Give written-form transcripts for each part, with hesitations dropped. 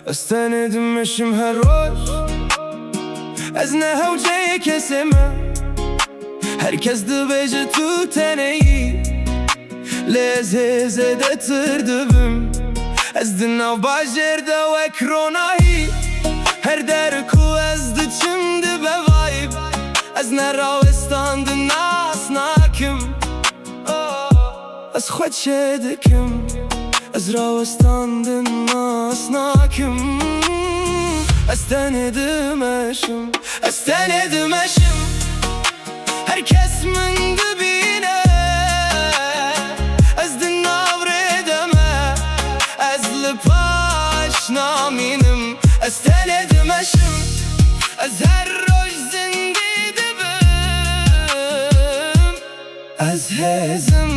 استندم مشم هر روز از نهوجه کسمه herkes dibêje tu teneyî lê zêdetir dibim ez di nav bajêr de wek ronahî her der ku ez diçim dibe vayb ez nerawestan di nas nakim ez xwe çê dikim ez rawestan di nas nakim ez tenê dimeşim ez tenê dimeşim herkes min dibîne ez di navrê de me ez li paş namînim ez tenê dimeşim ez her roj zindî dibim ez hêzim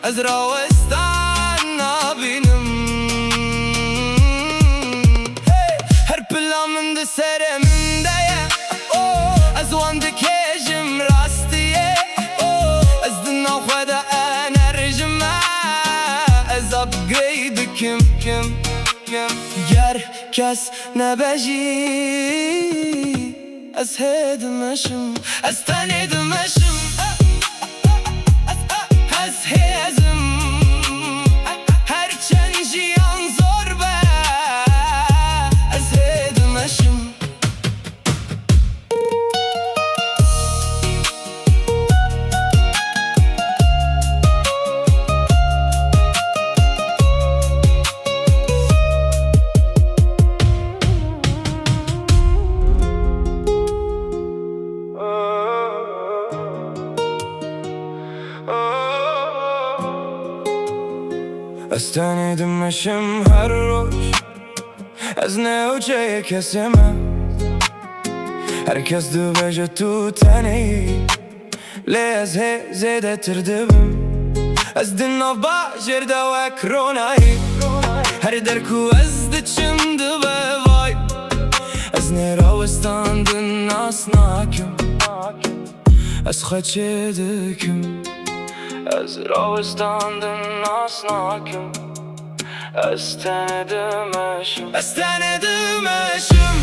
ez rawestan nabînim her plan min di serê min de ye ez wan dikêjim rastiye ez di nav xwe de enerjim me ez upgrade dikim ger kes nebejî ez hê dimeşim ez tenê dimeşim ez hêzim her çend jiyan zor be ez hê dimeşim ez tenê dimeşim her roj ez newçeyê kesê me herkes dibêje tu teneyî lê ez hê zêdetir dibim ez di nav bajêr de wek ronahî her der ku ez diçim dibe vayb ez nerawestan di nas nakim ez xwe çê dikim ez rawestan di nas nakim ez tenê dimeşim ez tenê dimeşim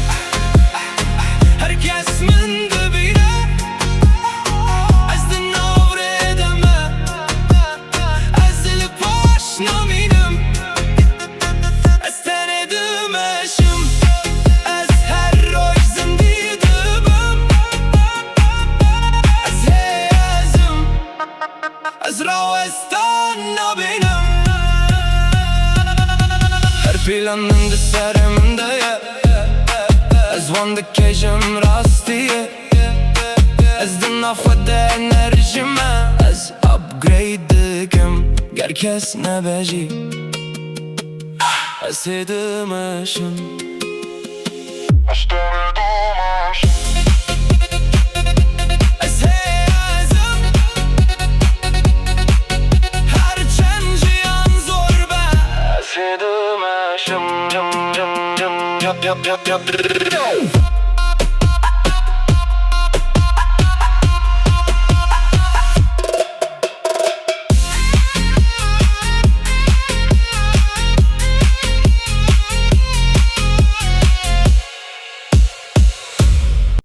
herkes min dibîne ez di navrê de me ez li paş namînim ez tenê dimeşim ez her roj zindî dibim ez hêzim ez rawestan nabînim her plan min di serê min de ye ez wan dikêjim rastiye ez di nav xwe de enerjim me ez upgrade dikim ger kes nebejî ez hê dimeşim ez hêzim her çend jiyan zor be ez hê dimeşim